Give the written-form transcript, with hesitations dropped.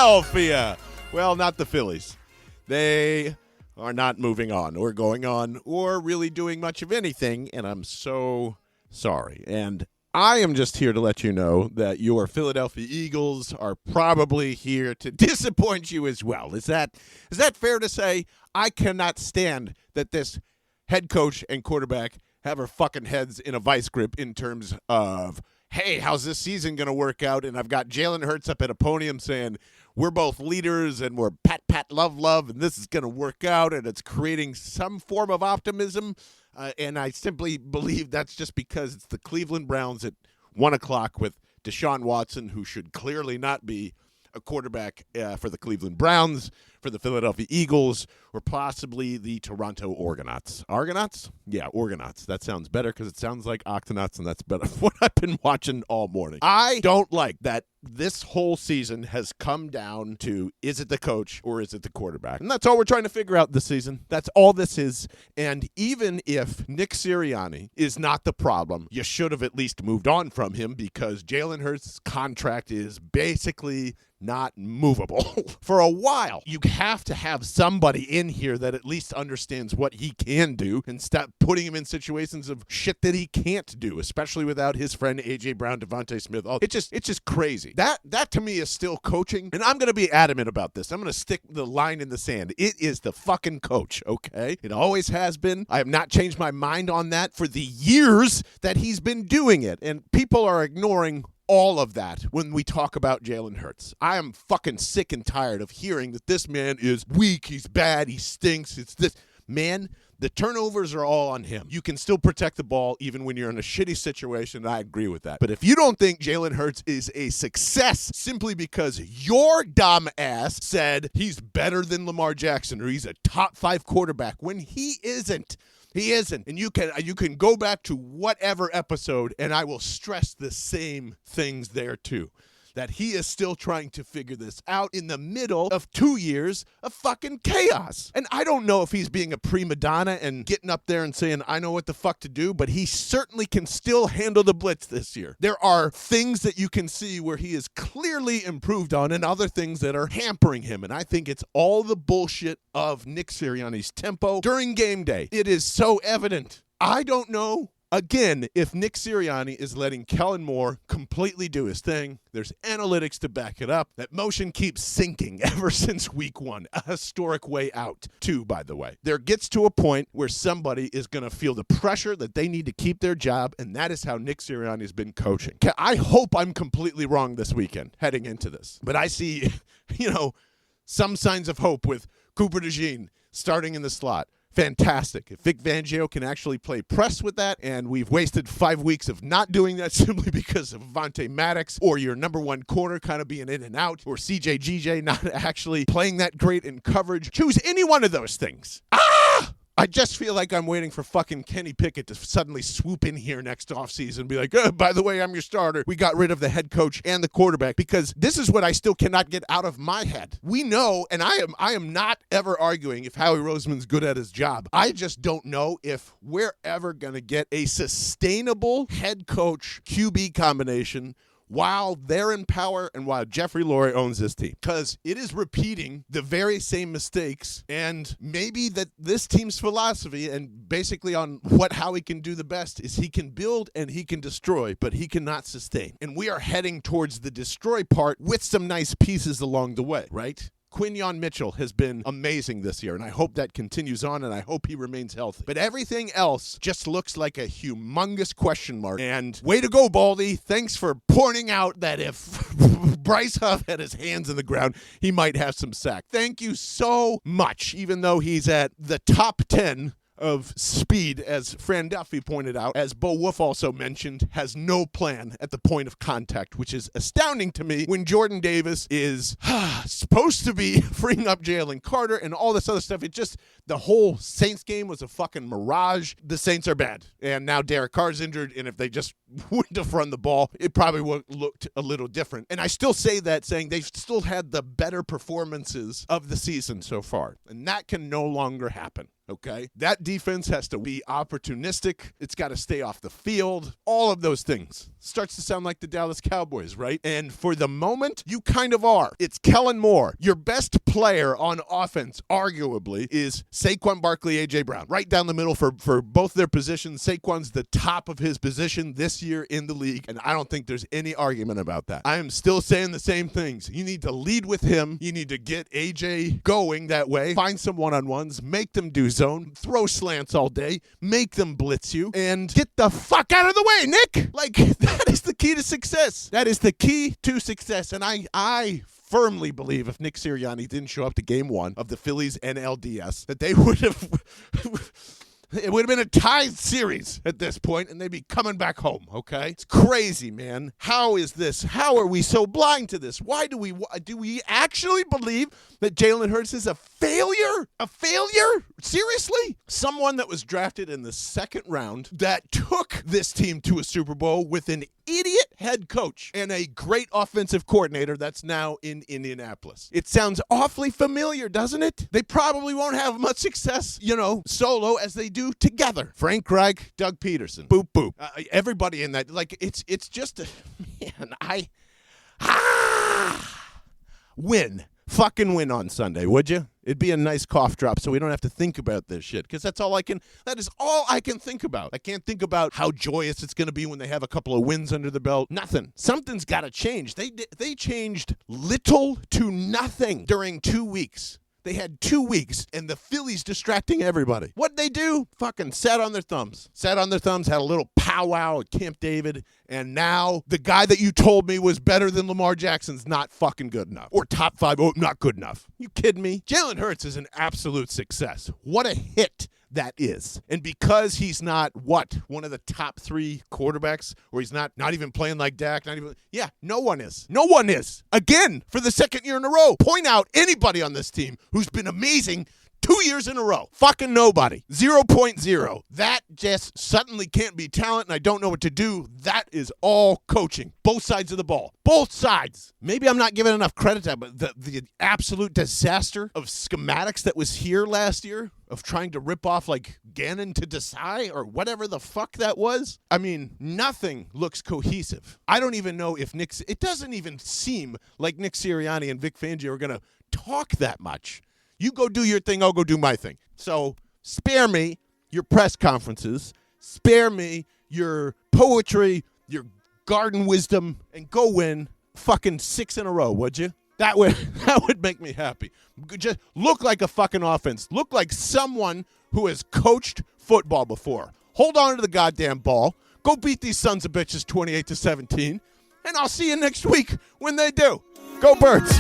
Philadelphia. Well, not the Phillies. They are not moving on or going on or really doing much of anything, and I'm so sorry. And I am just here to let you know that your Philadelphia Eagles are probably here to disappoint you as well. Is that fair to say? I cannot stand that this head coach and quarterback have our fucking heads in a vice grip in terms of, hey, how's this season going to work out? And I've got Jalen Hurts up at a podium saying, we're both leaders and we're pat, love, and this is going to work out, and it's creating some form of optimism. And I simply believe that's just because it's the Cleveland Browns at 1 o'clock with Deshaun Watson, who should clearly not be a quarterback for the Cleveland Browns, for the Philadelphia Eagles, or possibly the Toronto Argonauts. Argonauts? Yeah, Argonauts. That sounds better because it sounds like Octonauts, and that's better what I've been watching all morning. I don't like that this whole season has come down to, is it the coach or is it the quarterback? And that's all we're trying to figure out this season. That's all this is. And even if Nick Sirianni is not the problem, you should have at least moved on from him because Jalen Hurts' contract is basically not movable. For a while, you have to have somebody in here that at least understands what he can do and stop putting him in situations of shit that he can't do, especially without his friend A.J. Brown, Devontae Smith. It's just crazy. That to me is still coaching, and I'm going to be adamant about this. I'm going to stick the line in the sand. It is the fucking coach, okay? It always has been. I have not changed my mind on that for the years that he's been doing it, and people are ignoring all of that when we talk about Jalen Hurts. I am fucking sick and tired of hearing that this man is weak, he's bad, he stinks, it's this. Man, the turnovers are all on him. You can still protect the ball even when you're in a shitty situation, and I agree with that. But if you don't think Jalen Hurts is a success simply because your dumb ass said he's better than Lamar Jackson or he's a top 5 quarterback when he isn't, he isn't. And you can go back to whatever episode, and I will stress the same things there too. That he is still trying to figure this out in the middle of 2 years of fucking chaos. And I don't know if he's being a prima donna and getting up there and saying, I know what the fuck to do, but he certainly can still handle the blitz this year. There are things that you can see where he is clearly improved on and other things that are hampering him. And I think it's all the bullshit of Nick Sirianni's tempo during game day. It is so evident. I don't know. Again, if Nick Sirianni is letting Kellen Moore completely do his thing, there's analytics to back it up. That motion keeps sinking ever since week 1. A historic way out, too, by the way. There gets to a point where somebody is going to feel the pressure that they need to keep their job, and that is how Nick Sirianni has been coaching. I hope I'm completely wrong this weekend heading into this. But I see, some signs of hope with Cooper DeJean starting in the slot. Fantastic. If Vic Fangio can actually play press with that, and we've wasted 5 weeks of not doing that simply because of Avonte Maddox or your number 1 corner kind of being in and out, or CJ not actually playing that great in coverage, choose any one of those things. I just feel like I'm waiting for fucking Kenny Pickett to suddenly swoop in here next offseason and be like, by the way, I'm your starter. We got rid of the head coach and the quarterback, because this is what I still cannot get out of my head. We know, and I am not ever arguing if Howie Roseman's good at his job. I just don't know if we're ever going to get a sustainable head coach QB combination while they're in power and while Jeffrey Lurie owns this team. Because it is repeating the very same mistakes, and maybe that this team's philosophy and basically on how he can do the best is he can build and he can destroy, but he cannot sustain. And we are heading towards the destroy part with some nice pieces along the way, right? Quinyon Mitchell has been amazing this year, and I hope that continues on, and I hope he remains healthy. But everything else just looks like a humongous question mark. And way to go, Baldy. Thanks for pointing out that if Bryce Huff had his hands in the ground, he might have some sack. Thank you so much, even though he's at the top 10 of speed, as Fran Duffy pointed out, as Bo Wolf also mentioned, has no plan at the point of contact, which is astounding to me when Jordan Davis is supposed to be freeing up Jalen Carter and all this other stuff. The whole Saints game was a fucking mirage. The Saints are bad. And now Derek Carr's injured, and if they just wouldn't have run the ball, it probably would have looked a little different. And I still say that saying they've still had the better performances of the season so far. And that can no longer happen. okay? That defense has to be opportunistic. It's got to stay off the field. All of those things. Starts to sound like the Dallas Cowboys, right? And for the moment, you kind of are. It's Kellen Moore. Your best player on offense, arguably, is Saquon Barkley, A.J. Brown. Right down the middle for both their positions. Saquon's the top of his position this year in the league, and I don't think there's any argument about that. I am still saying the same things. You need to lead with him. You need to get A.J. going that way. Find some one-on-ones. Make them do zone. Throw slants all day. Make them blitz you. And get the fuck out of the way, Nick! Like, that is the key to success. That is the key to success. And I firmly believe if Nick Sirianni didn't show up to game 1 of the Phillies NLDS, that they would have... It would have been a tied series at this point, and they'd be coming back home, okay? It's crazy, man. How is this? How are we so blind to this? Why do we actually believe that Jalen Hurts is a failure? A failure? Seriously? Someone that was drafted in the 2nd round that took this team to a Super Bowl with an idiot head coach and a great offensive coordinator that's now in Indianapolis. It sounds awfully familiar, doesn't it? They probably won't have much success, solo as they do together. Frank Reich, Doug Peterson. Boop, boop. Everybody in that, like, it's just, win. Fucking win on Sunday, would you? It'd be a nice cough drop so we don't have to think about this shit, because that is all I can think about. I can't think about how joyous it's going to be when they have a couple of wins under the belt. Nothing. Something's got to change. They changed little to nothing during 2 weeks. They had 2 weeks, and the Phillies distracting everybody. What'd they do? Fucking sat on their thumbs. Had a little powwow at Camp David, and now the guy that you told me was better than Lamar Jackson's not fucking good enough. Or top 5, not good enough. You kidding me? Jalen Hurts is an absolute success. What a hit that is. And because he's not, one of the top 3 quarterbacks, or he's not even playing like Dak, no one is. No one is. Again, for the 2nd year in a row. Point out anybody on this team who's been amazing 2 years in a row. Fucking nobody. 0.0. That just suddenly can't be talent, and I don't know what to do. That is all coaching. Both sides of the ball. Both sides. Maybe I'm not giving enough credit to that, but the absolute disaster of schematics that was here last year, of trying to rip off like Gannon to Desai or whatever the fuck that was. I mean, nothing looks cohesive. I don't even know if it doesn't even seem like Nick Sirianni and Vic Fangio are going to talk that much. You go do your thing, I'll go do my thing. So spare me your press conferences, spare me your poetry, your garden wisdom, and go win fucking 6 in a row, would you? That would make me happy. Just look like a fucking offense. Look like someone who has coached football before. Hold on to the goddamn ball. Go beat these sons of bitches 28-17, and I'll see you next week when they do. Go Birds.